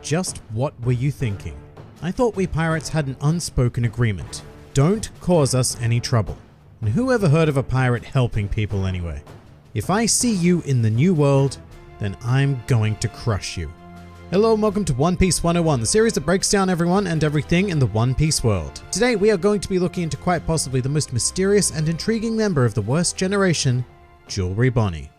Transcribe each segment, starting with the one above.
Just what were you thinking? I thought we pirates had an unspoken agreement. Don't cause us any trouble. And who ever heard of a pirate helping people anyway? If I see you in the new world, then I'm going to crush you. Hello and welcome to One Piece 101, the series that breaks down everyone and everything in the One Piece world. Today we are going to be looking into quite possibly the most mysterious and intriguing member of the worst generation, Jewelry Bonney.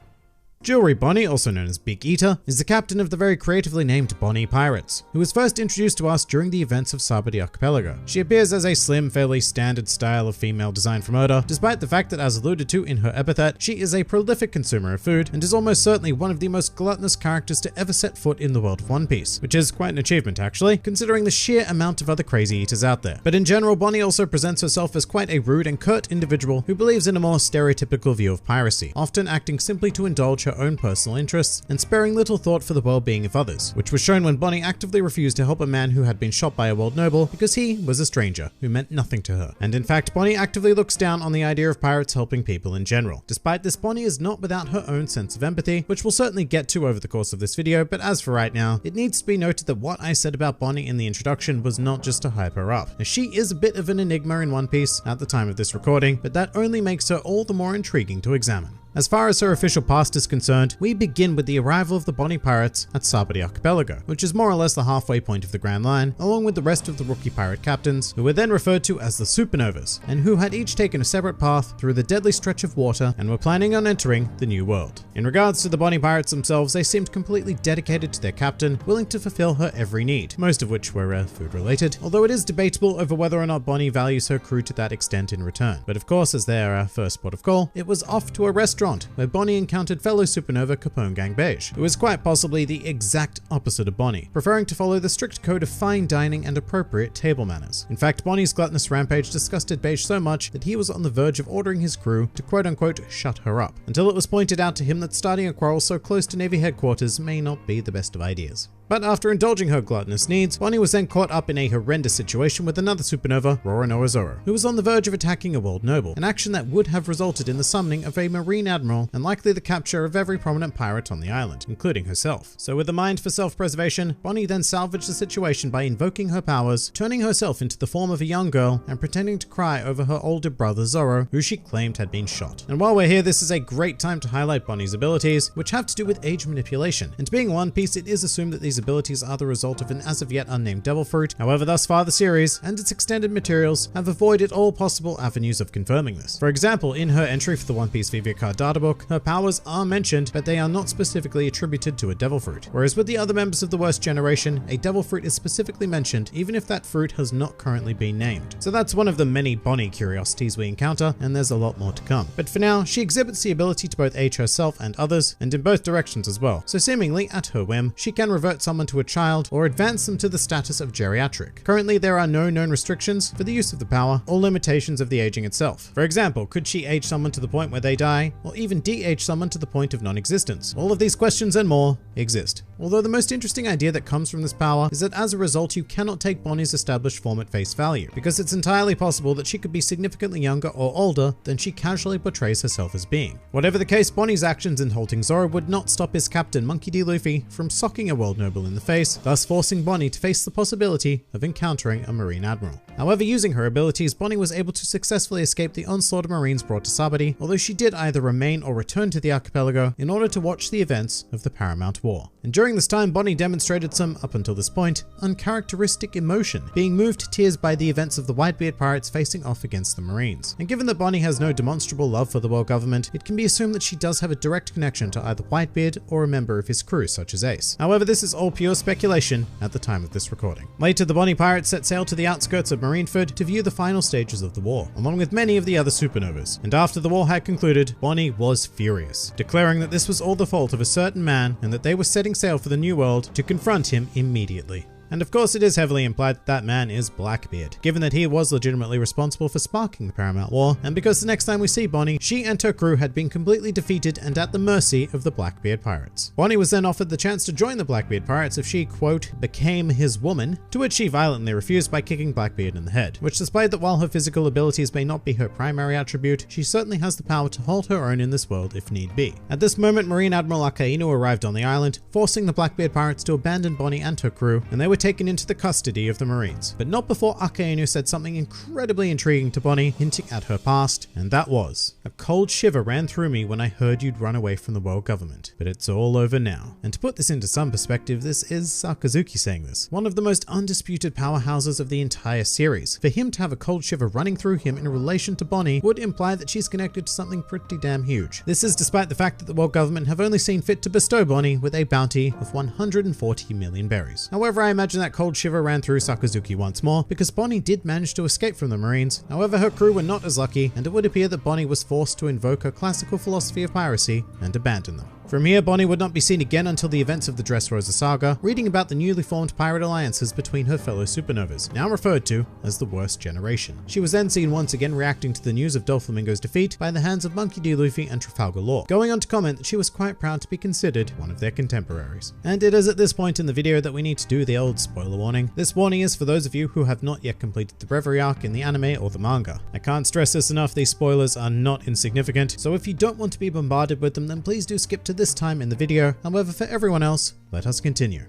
Jewelry Bonney, also known as Big Eater, is the captain of the very creatively named Bonney Pirates, who was first introduced to us during the events of Sabaody Archipelago. She appears as a slim, fairly standard style of female design from Oda, despite the fact that, as alluded to in her epithet, she is a prolific consumer of food and is almost certainly one of the most gluttonous characters to ever set foot in the world of One Piece, which is quite an achievement actually, considering the sheer amount of other crazy eaters out there. But in general, Bonney also presents herself as quite a rude and curt individual who believes in a more stereotypical view of piracy, often acting simply to indulge her own personal interests and sparing little thought for the well-being of others, which was shown when Bonney actively refused to help a man who had been shot by a world noble because he was a stranger who meant nothing to her. And in fact, Bonney actively looks down on the idea of pirates helping people in general. Despite this, Bonney is not without her own sense of empathy, which we'll certainly get to over the course of this video, but as for right now, it needs to be noted that what I said about Bonney in the introduction was not just to hype her up, as she is a bit of an enigma in One Piece at the time of this recording, but that only makes her all the more intriguing to examine. As far as her official past is concerned, we begin with the arrival of the Bonney Pirates at Sabaody Archipelago, which is more or less the halfway point of the Grand Line, along with the rest of the rookie pirate captains, who were then referred to as the Supernovas, and who had each taken a separate path through the deadly stretch of water and were planning on entering the New World. In regards to the Bonney Pirates themselves, they seemed completely dedicated to their captain, willing to fulfill her every need, most of which were food related, although it is debatable over whether or not Bonney values her crew to that extent in return. But of course, as their first port of call, it was off to a restaurant where Bonney encountered fellow supernova Capone Gang Beige, who was quite possibly the exact opposite of Bonney, preferring to follow the strict code of fine dining and appropriate table manners. In fact, Bonney's gluttonous rampage disgusted Beige so much that he was on the verge of ordering his crew to quote-unquote shut her up, until it was pointed out to him that starting a quarrel so close to Navy headquarters may not be the best of ideas. But after indulging her gluttonous needs, Bonney was then caught up in a horrendous situation with another supernova, Roronoa Zoro, who was on the verge of attacking a world noble, an action that would have resulted in the summoning of a marine admiral and likely the capture of every prominent pirate on the island, including herself. So with a mind for self-preservation, Bonney then salvaged the situation by invoking her powers, turning herself into the form of a young girl and pretending to cry over her older brother Zoro, who she claimed had been shot. And while we're here, this is a great time to highlight Bonney's abilities, which have to do with age manipulation. And being One Piece, it is assumed that these abilities are the result of an as of yet unnamed devil fruit. However, thus far the series and its extended materials have avoided all possible avenues of confirming this. For example, in her entry for the One Piece Vivia Card databook, her powers are mentioned, but they are not specifically attributed to a devil fruit. Whereas with the other members of the worst generation, a devil fruit is specifically mentioned even if that fruit has not currently been named. So that's one of the many Bonney curiosities we encounter, and there's a lot more to come. But for now, she exhibits the ability to both age herself and others, and in both directions as well. So seemingly at her whim, she can revert someone to a child or advance them to the status of geriatric. Currently, there are no known restrictions for the use of the power or limitations of the aging itself. For example, could she age someone to the point where they die, or even de-age someone to the point of non-existence? All of these questions and more exist. Although the most interesting idea that comes from this power is that as a result, you cannot take Bonney's established form at face value, because it's entirely possible that she could be significantly younger or older than she casually portrays herself as being. Whatever the case, Bonney's actions in halting Zoro would not stop his captain Monkey D. Luffy from socking a world noble in the face, thus forcing Bonney to face the possibility of encountering a marine admiral. However, using her abilities, Bonney was able to successfully escape the onslaught of marines brought to Sabaody, although she did either remain or return to the archipelago in order to watch the events of the Paramount War. And during this time, Bonney demonstrated some, up until this point, uncharacteristic emotion, being moved to tears by the events of the Whitebeard pirates facing off against the Marines. And given that Bonney has no demonstrable love for the world government, it can be assumed that she does have a direct connection to either Whitebeard or a member of his crew, such as Ace. However, this is all pure speculation at the time of this recording. Later, the Bonney Pirates set sail to the outskirts of Marineford to view the final stages of the war, along with many of the other supernovas. And after the war had concluded, Bonney was furious, declaring that this was all the fault of a certain man and that they were setting sail for the New World to confront him immediately. And of course it is heavily implied that that man is Blackbeard, given that he was legitimately responsible for sparking the Paramount War, and because the next time we see Bonney, she and her crew had been completely defeated and at the mercy of the Blackbeard pirates. Bonney was then offered the chance to join the Blackbeard pirates if she, quote, became his woman, to which she violently refused by kicking Blackbeard in the head, which displayed that while her physical abilities may not be her primary attribute, she certainly has the power to hold her own in this world if need be. At this moment, Marine Admiral Akainu arrived on the island, forcing the Blackbeard pirates to abandon Bonney and her crew, and they were taken into the custody of the Marines. But not before Akainu said something incredibly intriguing to Bonney, hinting at her past, and that was, "A cold shiver ran through me when I heard you'd run away from the world government, but it's all over now." And to put this into some perspective, this is Sakazuki saying this, one of the most undisputed powerhouses of the entire series. For him to have a cold shiver running through him in relation to Bonney would imply that she's connected to something pretty damn huge. This is despite the fact that the world government have only seen fit to bestow Bonney with a bounty of 140 million berries. However, I imagine that cold shiver ran through Sakazuki once more because Bonney did manage to escape from the Marines. However, her crew were not as lucky, and it would appear that Bonney was forced to invoke her classical philosophy of piracy and abandon them. From here, Bonney would not be seen again until the events of the Dressrosa saga, reading about the newly formed pirate alliances between her fellow supernovas, now referred to as the Worst Generation. She was then seen once again reacting to the news of Doflamingo's defeat by the hands of Monkey D. Luffy and Trafalgar Law, going on to comment that she was quite proud to be considered one of their contemporaries. And it is at this point in the video that we need to do the old spoiler warning. This warning is for those of you who have not yet completed the Reverie arc in the anime or the manga. I can't stress this enough, these spoilers are not insignificant, so if you don't want to be bombarded with them, then please do skip to this time in the video. However, for everyone else, let us continue.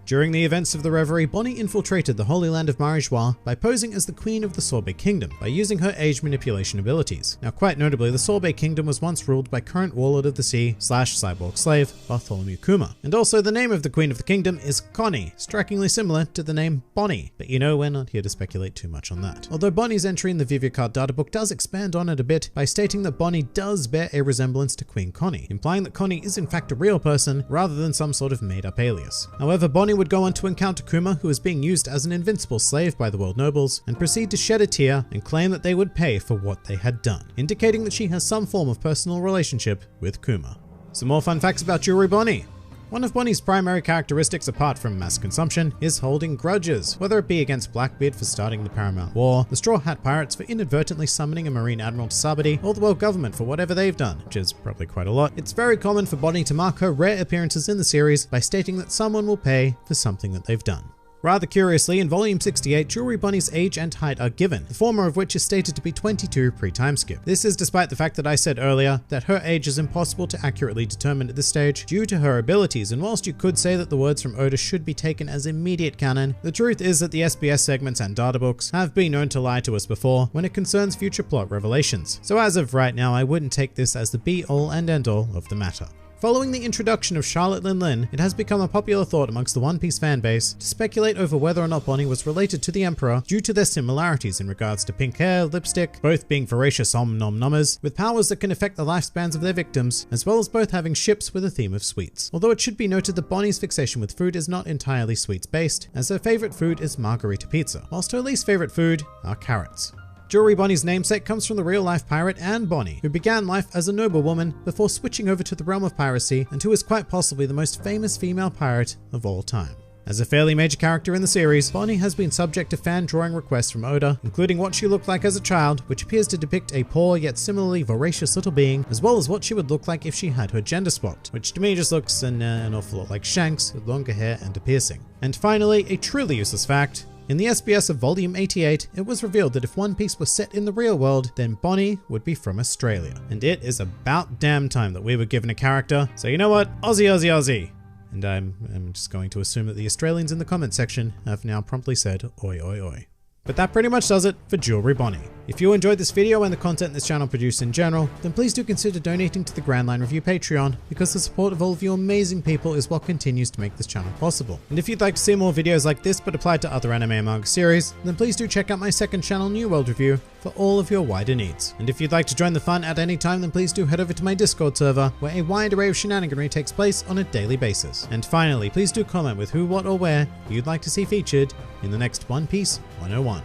During the events of the Reverie, Bonney infiltrated the Holy Land of Marijois by posing as the Queen of the Sorbet Kingdom by using her age manipulation abilities. Now, quite notably, the Sorbet Kingdom was once ruled by current Warlord of the Sea / cyborg slave Bartholomew Kuma. And also, the name of the Queen of the Kingdom is Connie, strikingly similar to the name Bonney. But you know, we're not here to speculate too much on that. Although Bonney's entry in the Vivicard databook does expand on it a bit by stating that Bonney does bear a resemblance to Queen Connie, implying that Connie is in fact a real person rather than some sort of made-up alias. However, Bonney would go on to encounter Kuma, who is being used as an invincible slave by the world nobles, and proceed to shed a tear and claim that they would pay for what they had done, indicating that she has some form of personal relationship with Kuma. Some more fun facts about Jewelry Bonney. One of Bonney's primary characteristics, apart from mass consumption, is holding grudges, whether it be against Blackbeard for starting the Paramount War, the Straw Hat Pirates for inadvertently summoning a Marine Admiral to Sabadi, or the world government for whatever they've done, which is probably quite a lot. It's very common for Bonney to mark her rare appearances in the series by stating that someone will pay for something that they've done. Rather curiously, in Volume 68, Jewelry Bonney's age and height are given, the former of which is stated to be 22 pre-timeskip. This is despite the fact that I said earlier that her age is impossible to accurately determine at this stage due to her abilities, and whilst you could say that the words from Oda should be taken as immediate canon, the truth is that the SBS segments and databooks have been known to lie to us before when it concerns future plot revelations. So as of right now, I wouldn't take this as the be-all and end-all of the matter. Following the introduction of Charlotte Lin Lin, it has become a popular thought amongst the One Piece fanbase to speculate over whether or not Bonney was related to the Emperor due to their similarities in regards to pink hair, lipstick, both being voracious nom-nom-nommers, with powers that can affect the lifespans of their victims, as well as both having ships with a theme of sweets. Although it should be noted that Bonney's fixation with food is not entirely sweets-based, as her favorite food is margarita pizza, whilst her least favorite food are carrots. Jewelry Bonney's namesake comes from the real-life pirate Anne Bonney, who began life as a noblewoman before switching over to the realm of piracy, and who is quite possibly the most famous female pirate of all time. As a fairly major character in the series, Bonney has been subject to fan drawing requests from Oda, including what she looked like as a child, which appears to depict a poor yet similarly voracious little being, as well as what she would look like if she had her gender swapped, which to me just looks an awful lot like Shanks with longer hair and a piercing. And finally, a truly useless fact. In the SBS of Volume 88, it was revealed that if One Piece was set in the real world, then Bonney would be from Australia. And it is about damn time that we were given a character. So you know what? Aussie, Aussie, Aussie. And I'm just going to assume that the Australians in the comment section have now promptly said oi, oi, oi. But that pretty much does it for Jewelry Bonney. If you enjoyed this video and the content this channel produced in general, then please do consider donating to the Grand Line Review Patreon, because the support of all of you amazing people is what continues to make this channel possible. And if you'd like to see more videos like this but applied to other anime and manga series, then please do check out my second channel, New World Review, for all of your wider needs. And if you'd like to join the fun at any time, then please do head over to my Discord server, where a wide array of shenaniganry takes place on a daily basis. And finally, please do comment with who, what, or where you'd like to see featured in the next One Piece 101.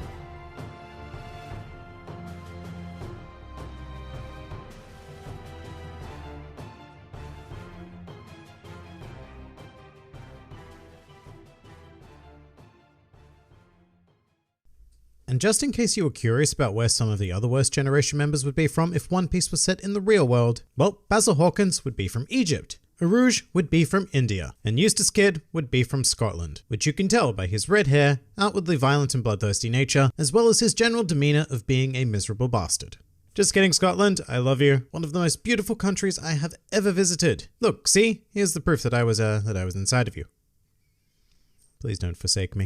And just in case you were curious about where some of the other Worst Generation members would be from if One Piece was set in the real world, well, Basil Hawkins would be from Egypt, Arouge would be from India, and Eustace Kid would be from Scotland, which you can tell by his red hair, outwardly violent and bloodthirsty nature, as well as his general demeanor of being a miserable bastard. Just kidding, Scotland, I love you. One of the most beautiful countries I have ever visited. Look, see? Here's the proof that I was inside of you. Please don't forsake me.